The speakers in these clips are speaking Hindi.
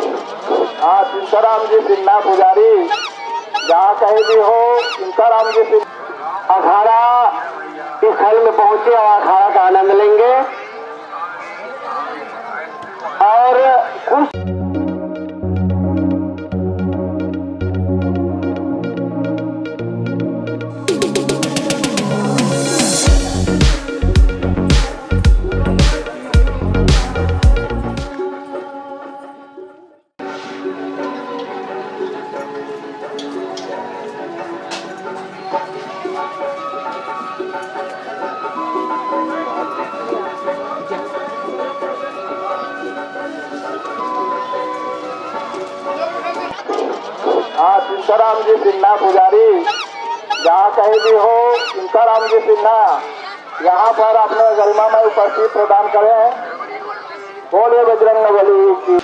हाँ, सीताराम जी सिन्हा पुजारी, जहाँ कहीं भी हो सीताराम जी सिन्हा अखाड़ा स्थल में पहुंचे और अखाड़ा का आनंद लेंगे। और कुछ हाँ, सीताराम जी सिन्हा पुजारी, जहाँ कहीं भी हो सीताराम जी सिन्हा यहाँ पर अपने गरिमामय उपस्थिति प्रदान करें। बोले बजरंगबली की।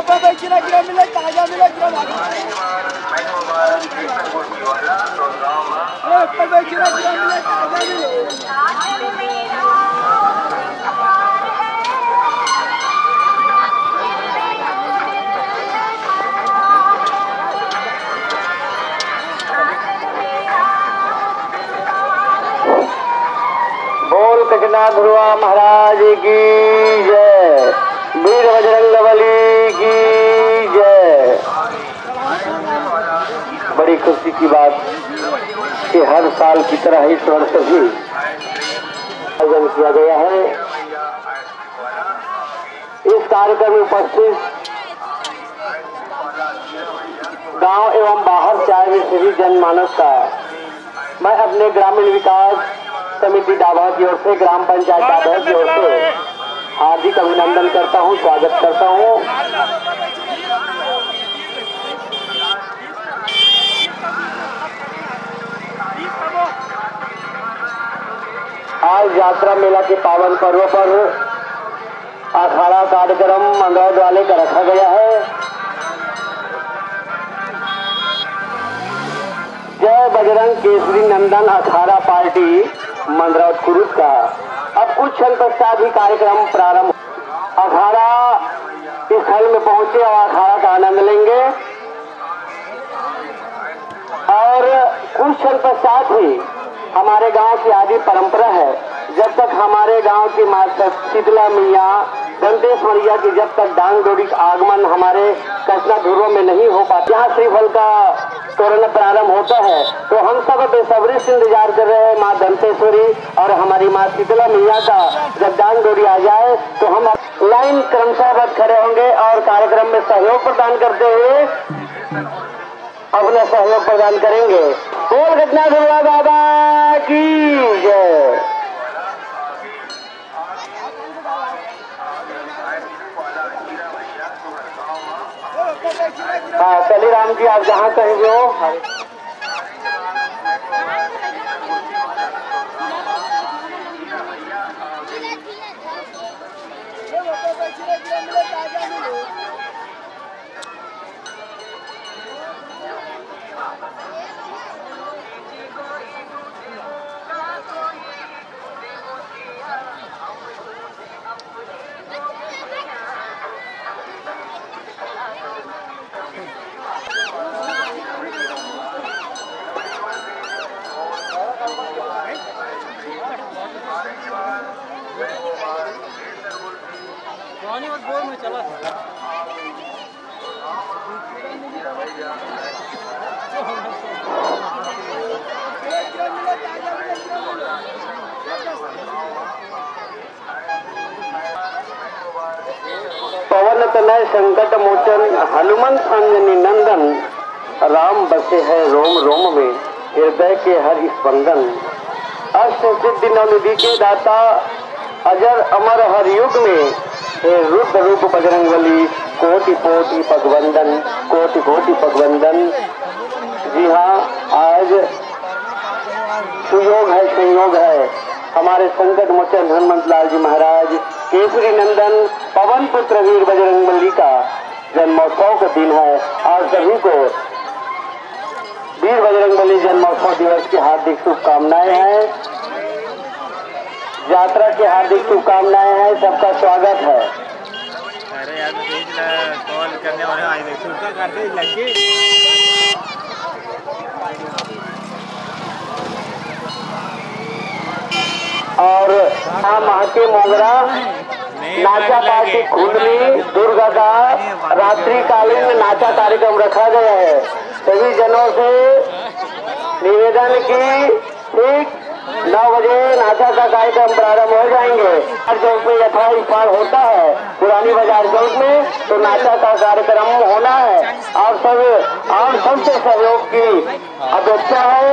बाबा गिरा गिरा मिला, ताजा मिला, गिरा गिरा मिला, ताजा मिला। बोल कचना ध्रुवा महाराज की जय, वीर बजरंगबली की जय। बड़ी खुशी की बात कि हर साल की तरह इस वर्ष भी आयोजन किया गया है। इस कार्यक्रम में उपस्थित गांव एवं बाहर से आए सभी जनमानस का मैं अपने ग्रामीण विकास समिति डाभा की ओर से, ग्राम पंचायत डाभा की ओर से हार्दिक अभिनंदन करता हूं, स्वागत करता हूं। आज यात्रा मेला के पावन पर्व पर अखाड़ा कार्यक्रम मंदरौद वाले का रखा गया है। जय बजरंग केसरी नंदन अखाड़ा पार्टी मंदरौद कुरुद का अब कुछ क्षण पश्चात ही कार्यक्रम प्रारंभ। अखाड़ा स्थल में पहुंचे और अखाड़ा का आनंद लेंगे और कुछ क्षण पश्चात ही हमारे गांव की आदि परंपरा है, जब तक हमारे गांव की माता शीतला मैया दंतेश मैया की जब तक डांग डोरी का आगमन हमारे कसना ध्रुव में नहीं हो पाता, यहाँ श्रीफल का तोरण प्रारंभ होता है, तो हम सब बेसब्री से इंतजार कर रहे हैं माँ दंतेश्वरी और हमारी माँ शीतला मैया का। जब डांग डोरी आ जाए तो हम लाइन क्रमशः खड़े होंगे और कार्यक्रम में सहयोग प्रदान करते हुए अपना सहयोग प्रदान करेंगे। बोल घटना दुर्गा बाबा की जय। हाँ, चलिए राम जी, आप जहाँ कहीं भी हो। बोर में चला था। पवन तनय संकट मोचन हनुमंत अंजनी नंदन, राम बसे है रोम रोम में हृदय के हर स्पंदन। अष्ट सिद्धि नवनिधि के दाता अजर अमर हर युग में हे रुद्र रूप बजरंगबली, कोटि कोटि पगवंदन, कोटि कोटि पगवंदन। जी हाँ, आज सुयोग है, संयोग है, हमारे संकट मोचन हनुमंत लाल जी महाराज केसरी नंदन पवन पुत्र वीर बजरंगबली का जन्मोत्सव का दिन है और सभी को वीर बजरंगबली जन्मोत्सव दिवस की हार्दिक शुभकामनाएं हैं, यात्रा की हार्दिक शुभकामनाएं हैं, सबका स्वागत है। अरे यार कॉल करने वाले आए थे करते लगे और महाके मोगरा नाचा पार्टी खुदली दुर्गा का रात्रिकालीन नाचा कार्यक्रम रखा गया है। सभी जनों से निवेदन की ठीक 9 बजे नाचा का कार्यक्रम प्रारंभ हो जाएंगे। हर चौक में यथा स्थान होता है पुरानी बाजार चौक में, तो नाचा का कार्यक्रम होना है और सबसे सहयोग की अपेक्षा है।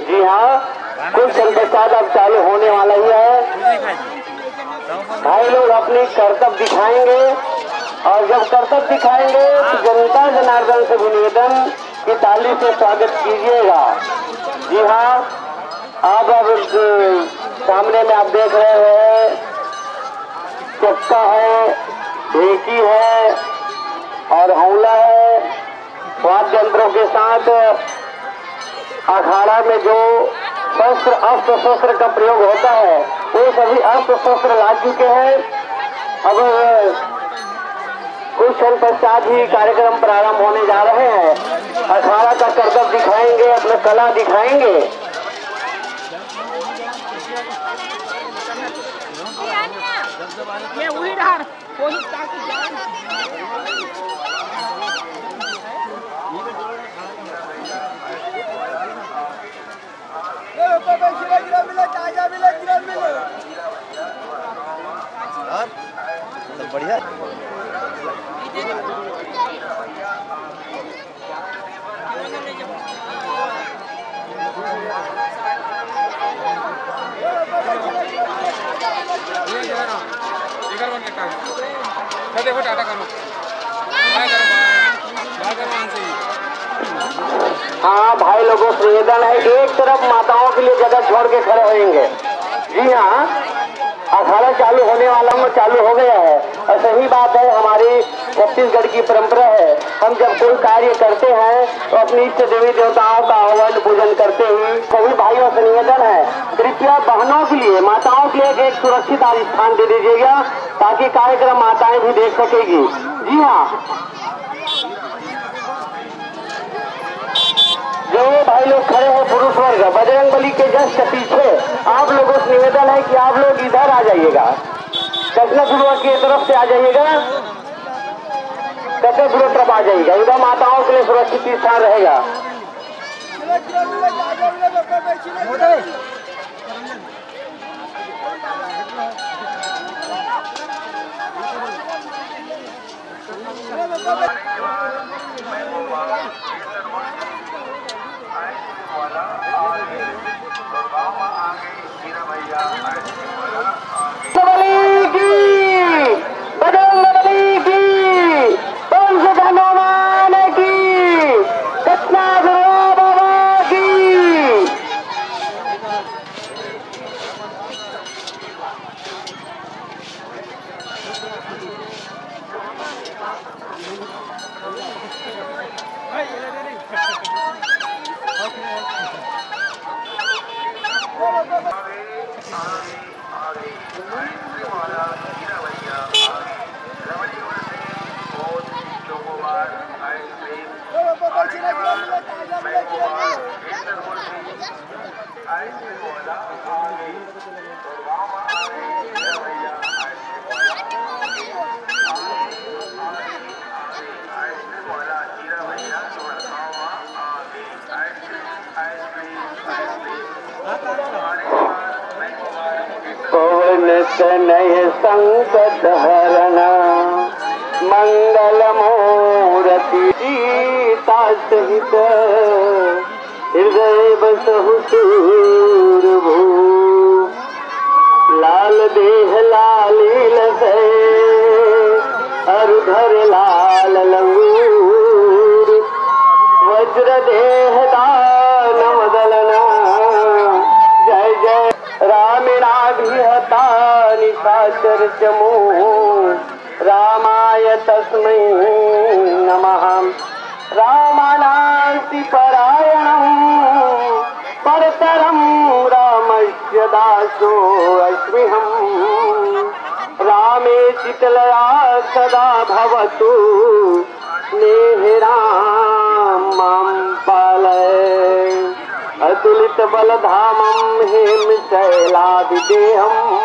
जी हाँ, कुछ समय पश्चात अब चालू होने वाला ही है। भाई लोग अपनी कर्तव्य दिखाएंगे और जब कर्तव्य दिखाएंगे तो जनता जनार्दन से भी निवेदन की ताली से स्वागत कीजिएगा। जी हाँ, आप अब सामने में आप देख रहे हैं चक्का है, ढेकी है और हौला है। वाद्य यंत्रों के साथ अखाड़ा में जो अस्त्र शस्त्र का प्रयोग होता है वो सभी अस्त्र शस्त्र ला चुके हैं। अब कुछ क्षण पश्चात ही कार्यक्रम प्रारंभ होने जा रहे हैं। अखाड़ा का कर्तव्य दिखाएंगे, अपना कला दिखाएंगे। बढ़िया देखो टाटा करो। हाँ भाई लोगों से निवेदन है, एक तरफ माताओं के लिए जगह छोड़ के खड़े होंगे। जी हाँ, अखाड़ा चालू होने वाला चालू हो गया है और सही बात है, हमारी छत्तीसगढ़ की परंपरा है। हम जब कोई कार्य करते हैं तो अपनी इष्ट देवी देवताओं का आह्वान पूजन करते ही सभी भाइयों से निवेदन है, कृपया बहनों के लिए, माताओं के लिए एक सुरक्षित स्थान दे दीजिएगा ताकि कार्यक्रम माताएं भी देख सकेगी। जी हाँ, जो भाई लोग खड़े हैं पुरुष वर्ग बजरंगबली के जस्ट पीछे, आप लोगों से निवेदन है कि आप लोग इधर आ जाइएगा, कृष्णपुर की तरफ से आ जाइएगा, कृष्णपुर तरफ आ जाइएगा, इधर माताओं के लिए सुरक्षित स्थान रहेगा। पवन तनय संकट हरणा मंगल मूर्ति सीता सहित हृदय बसहु सूरभू लाल देह लालील से अरुधर लाल लंगूर वज्र देह दानव दलना जय जय रामिणाभिहता निशाचर चमू रामाय तस्मै नमः। रामानांति परायणम् परतरं रामस्य दासो अस्म्यहम्। रामे चितलया सदा भवतु नेहराम मां पालय। अतुलित बलधामं हेम शैलादिदेहम्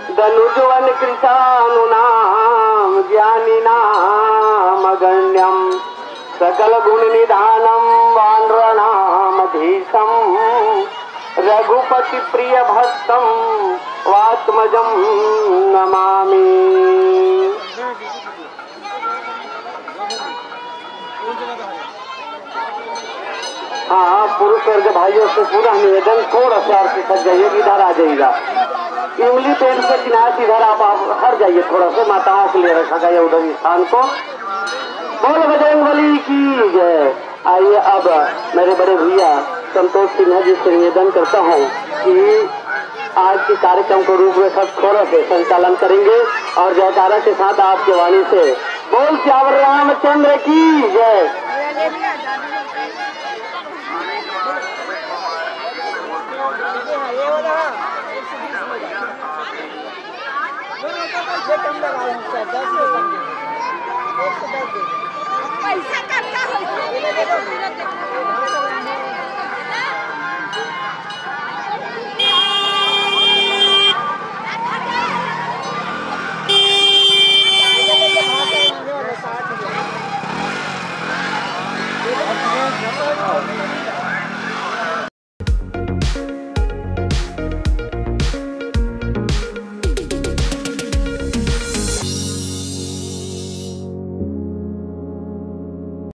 धनुजवन कृशानुनां ज्ञानिनां अगण्यं सकल गुण निधानं वानराणामधीशं रघुपति प्रिय भक्तं वात्मजं नमामि। हाँ, पुरुष वर्ग भाइयों से पूरा निवेदन, थोड़ा सा आपसे सज जाइए, इधर आ जाइएगा। इमली पेड़ से किनारे इधर आप हट जाइए थोड़ा सा, माताओं के लिए रखा गया उधर स्थान को। बोल बजरंगबली की जय। आइए अब मेरे बड़े भैया संतोष सिन्हा जी से निवेदन करता हूँ कि आज के कार्यक्रम को रूपरेखा थोड़ा से संचालन करेंगे और जयकारा के साथ आपके वाणी से बोल श्यावर रामचंद्र की जय।